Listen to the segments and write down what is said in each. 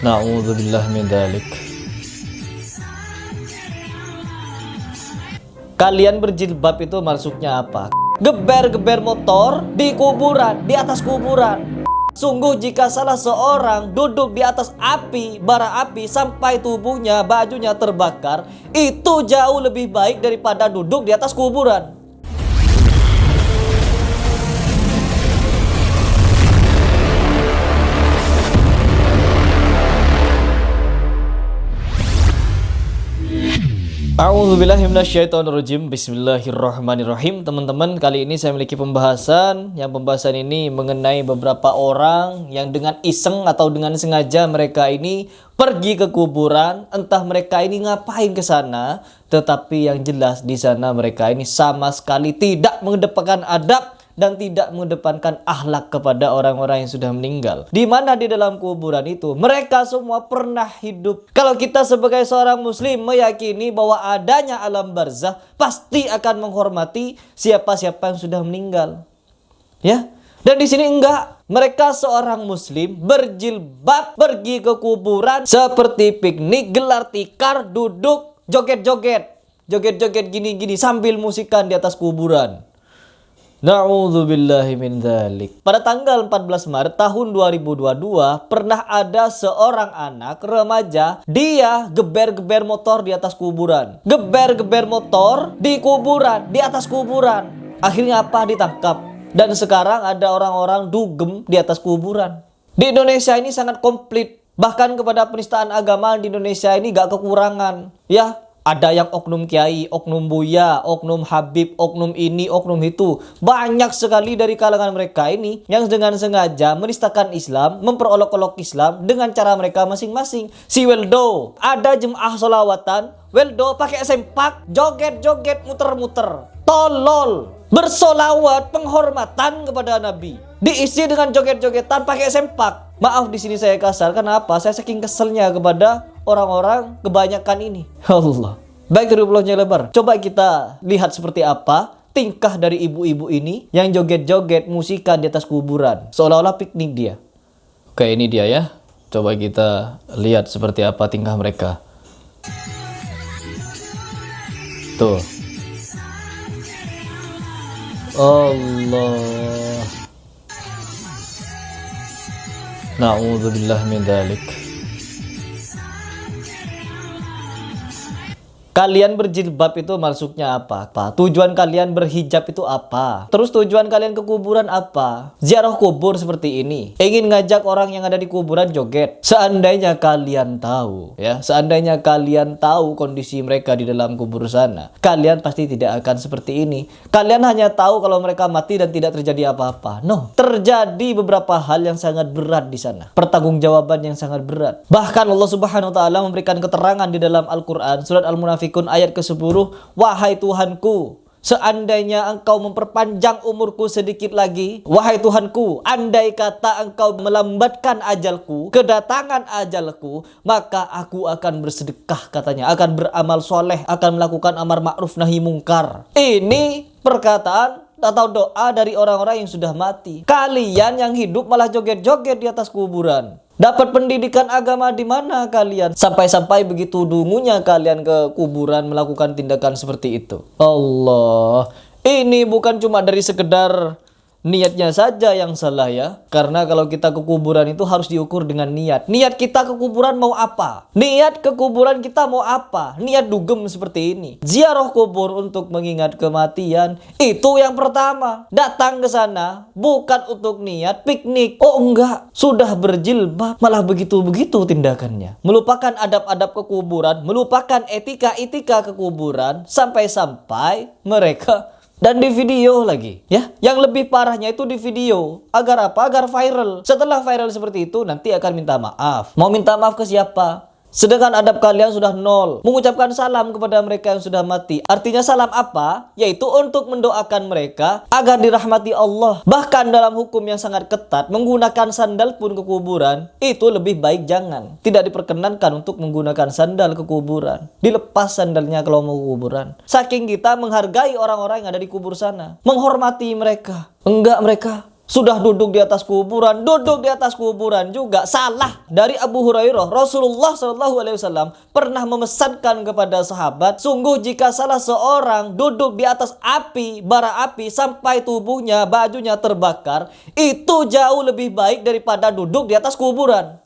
Na'udzubillah min dzalik. Kalian berjilbab itu maksudnya apa? Geber-geber motor di kuburan, di atas kuburan. Sungguh jika salah seorang duduk di atas api, bara api sampai tubuhnya, bajunya terbakar, itu jauh lebih baik daripada duduk di atas kuburan. A'udzubillahi minasyaitonirrajim. Bismillahirrahmanirrahim. Teman-teman, kali ini saya memiliki pembahasan. Yang pembahasan ini mengenai beberapa orang yang dengan iseng atau dengan sengaja mereka ini pergi ke kuburan. Entah mereka ini ngapain ke sana, tetapi yang jelas di sana mereka ini sama sekali tidak mengedepankan adab dan tidak mengedepankan akhlak kepada orang-orang yang sudah meninggal. Di mana di dalam kuburan itu mereka semua pernah hidup. Kalau kita sebagai seorang muslim meyakini bahwa adanya alam barzah, pasti akan menghormati siapa-siapa yang sudah meninggal. Ya. Dan di sini enggak. Mereka seorang muslim berjilbab pergi ke kuburan seperti piknik, gelar tikar, duduk, joget-joget. Joget-joget gini-gini sambil musikan di atas kuburan. Na'udzubillahi min dzalik. Pada tanggal 14 Maret tahun 2022 pernah ada seorang anak remaja, dia geber-geber motor di atas kuburan. Geber-geber motor di kuburan, di atas kuburan. Akhirnya apa? Ditangkap. Dan sekarang ada orang-orang dugem di atas kuburan. Di Indonesia ini sangat komplit. Bahkan kepada penistaan agama di Indonesia ini gak kekurangan. Ya. Ada yang oknum kiai, oknum buya, oknum habib, oknum ini, oknum itu. Banyak sekali dari kalangan mereka ini yang dengan sengaja menistakan Islam, memperolok-olok Islam dengan cara mereka masing-masing. Si Weldo, ada jemaah solawatan, Weldo pakai sempak, joget-joget, muter-muter. Tolol, bersolawat penghormatan kepada Nabi. Diisi dengan joget-jogetan pakai sempak. Maaf di sini saya kasar, kenapa? Saya saking keselnya kepada orang-orang kebanyakan ini. Allah. Baik, dari ulangnya lebar. Coba kita lihat seperti apa tingkah dari ibu-ibu ini yang joget-joget musikan di atas kuburan. Seolah-olah piknik dia. Oke, ini dia ya. Coba kita lihat seperti apa tingkah mereka. Tuh. Allah. Na'udzubillah min dzalik. Kalian berjilbab itu maksudnya apa? Tujuan kalian berhijab itu apa? Terus tujuan kalian ke kuburan apa? Ziarah kubur seperti ini. Ingin ngajak orang yang ada di kuburan joget. Seandainya kalian tahu, ya, seandainya kalian tahu kondisi mereka di dalam kubur sana, kalian pasti tidak akan seperti ini. Kalian hanya tahu kalau mereka mati dan tidak terjadi apa-apa. No, terjadi beberapa hal yang sangat berat di sana. Pertanggungjawaban yang sangat berat. Bahkan Allah Subhanahu wa taala memberikan keterangan di dalam Al-Qur'an surat Al-Munafiqun ayat ke-10, wahai Tuhanku, seandainya engkau memperpanjang umurku sedikit lagi, wahai Tuhanku, andai kata engkau melambatkan ajalku, kedatangan ajalku, maka aku akan bersedekah, katanya, akan beramal soleh, akan melakukan amar ma'ruf nahi mungkar. Ini perkataan atau doa dari orang-orang yang sudah mati. Kalian yang hidup malah joget-joget di atas kuburan. Dapat pendidikan agama di mana kalian? Sampai-sampai begitu dungunya kalian ke kuburan melakukan tindakan seperti itu. Allah, ini bukan cuma dari sekedar niatnya saja yang salah ya. Karena kalau kita ke kuburan itu harus diukur dengan niat. Niat kita ke kuburan mau apa? Niat ke kuburan kita mau apa? Niat dugem seperti ini. Ziarah kubur untuk mengingat kematian. Itu yang pertama. Datang ke sana bukan untuk niat piknik. Oh enggak. Sudah berjilbab malah begitu-begitu tindakannya. Melupakan adab-adab ke kuburan. Melupakan etika-etika ke kuburan. Sampai-sampai mereka... Dan di video lagi, ya. Yang lebih parahnya itu di video. Agar apa? Agar viral. Setelah viral seperti itu, nanti akan minta maaf. Mau minta maaf ke siapa? Sedangkan adab kalian sudah nol. Mengucapkan salam kepada mereka yang sudah mati. Artinya salam apa? Yaitu untuk mendoakan mereka agar dirahmati Allah. Bahkan dalam hukum yang sangat ketat, menggunakan sandal pun ke kuburan, itu lebih baik jangan. Tidak diperkenankan untuk menggunakan sandal ke kuburan. Dilepas sandalnya kalau mau ke kuburan. Saking kita menghargai orang-orang yang ada di kubur sana. Menghormati mereka. Enggak, mereka Sudah duduk di atas kuburan, duduk di atas kuburan juga salah. Dari Abu Hurairah, Rasulullah SAW pernah memesankan kepada sahabat, sungguh jika salah seorang duduk di atas api, bara api sampai tubuhnya, bajunya terbakar, itu jauh lebih baik daripada duduk di atas kuburan.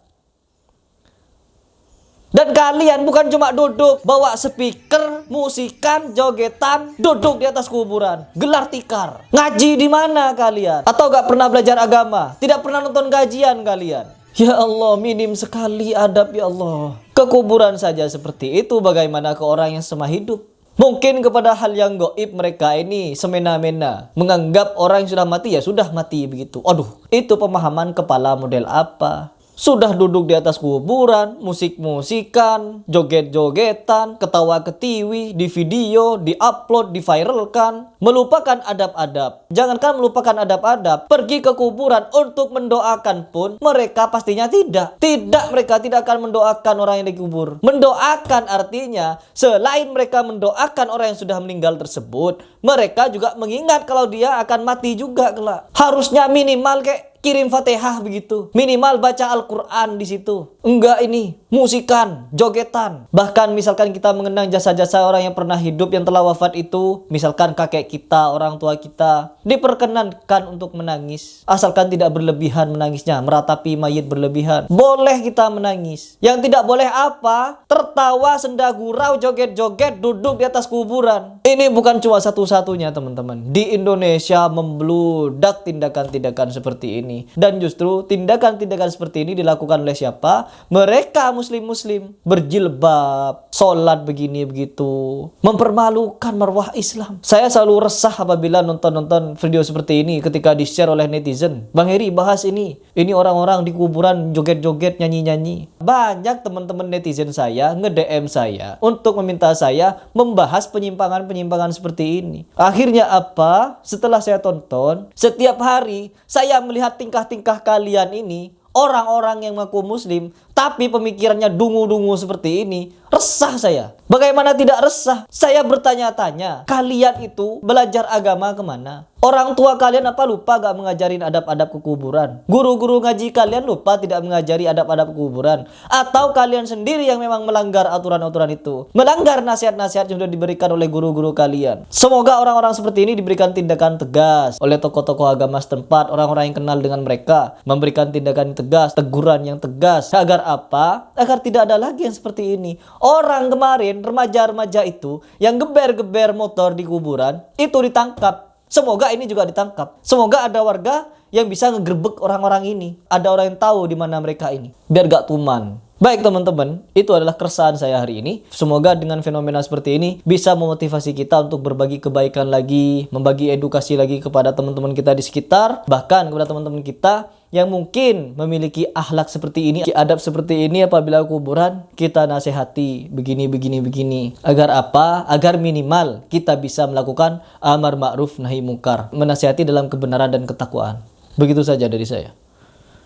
Dan kalian bukan cuma duduk, bawa speaker, musikan, jogetan, duduk di atas kuburan, gelar tikar. Ngaji di mana kalian? Atau gak pernah belajar agama? Tidak pernah nonton kajian kalian? Ya Allah, minim sekali adab ya Allah. Ke kuburan saja seperti itu, bagaimana ke orang yang semah hidup? Mungkin kepada hal yang gaib mereka ini semena-mena, menganggap orang yang sudah mati ya sudah mati begitu. Aduh, itu pemahaman kepala model apa? Sudah duduk di atas kuburan, musik-musikan, joget-jogetan, ketawa-ketiwi, di video, di-upload, diviralkan. Melupakan adab-adab. Jangankan melupakan adab-adab, pergi ke kuburan untuk mendoakan pun mereka pastinya tidak. Tidak, mereka tidak akan mendoakan orang yang dikubur. Mendoakan artinya, selain mereka mendoakan orang yang sudah meninggal tersebut, mereka juga mengingat kalau dia akan mati juga kelak. Harusnya minimal kayak kirim Fatihah begitu. Minimal baca Al-Quran di situ. Enggak ini, musikan, jogetan. Bahkan misalkan kita mengenang jasa-jasa orang yang pernah hidup yang telah wafat itu, misalkan kakek kita, orang tua kita, diperkenankan untuk menangis. Asalkan tidak berlebihan menangisnya, meratapi mayit berlebihan. Boleh kita menangis. Yang tidak boleh apa? Tertawa, senda gurau, joget-joget, duduk di atas kuburan. Ini bukan cuma satu-satunya teman-teman. Di Indonesia membludak tindakan-tindakan seperti ini. Dan justru tindakan-tindakan seperti ini dilakukan oleh siapa? Mereka muslim-muslim berjilbab, sholat begini begitu, mempermalukan marwah Islam. Saya selalu resah apabila nonton video seperti ini ketika di-share oleh netizen. Bang Heri bahas ini orang-orang di kuburan joget-joget, nyanyi-nyanyi. Banyak teman-teman netizen saya nge-DM saya untuk meminta saya membahas penyimpangan-penyimpangan seperti ini. Akhirnya apa? Setelah saya tonton, setiap hari saya melihat tingkah-tingkah kalian ini, orang-orang yang mengaku muslim tapi pemikirannya dungu-dungu seperti ini, resah saya. Bagaimana tidak resah? Saya bertanya-tanya, kalian itu belajar agama kemana? Orang tua kalian apa lupa gak mengajarin adab-adab kekuburan? Guru-guru ngaji kalian lupa tidak mengajari adab-adab kekuburan? Atau kalian sendiri yang memang melanggar aturan-aturan itu? Melanggar nasihat-nasihat yang sudah diberikan oleh guru-guru kalian? Semoga orang-orang seperti ini diberikan tindakan tegas oleh tokoh-tokoh agama setempat, orang-orang yang kenal dengan mereka, memberikan tindakan tegas, teguran yang tegas. Agar apa? Agar tidak ada lagi yang seperti ini. Orang kemarin, remaja-remaja itu yang geber-geber motor di kuburan, itu ditangkap. Semoga ini juga ditangkap. Semoga ada warga yang bisa ngegerbek orang-orang ini. Ada orang yang tahu di mana mereka ini. Biar gak tuman. Baik teman-teman, itu adalah keresahan saya hari ini. Semoga dengan fenomena seperti ini bisa memotivasi kita untuk berbagi kebaikan lagi, membagi edukasi lagi kepada teman-teman kita di sekitar, bahkan kepada teman-teman kita yang mungkin memiliki akhlak seperti ini, adab seperti ini. Apabila kuburan, kita nasihati begini. Agar apa? Agar minimal kita bisa melakukan amar ma'ruf nahi mungkar, menasihati dalam kebenaran dan ketakwaan. Begitu saja dari saya.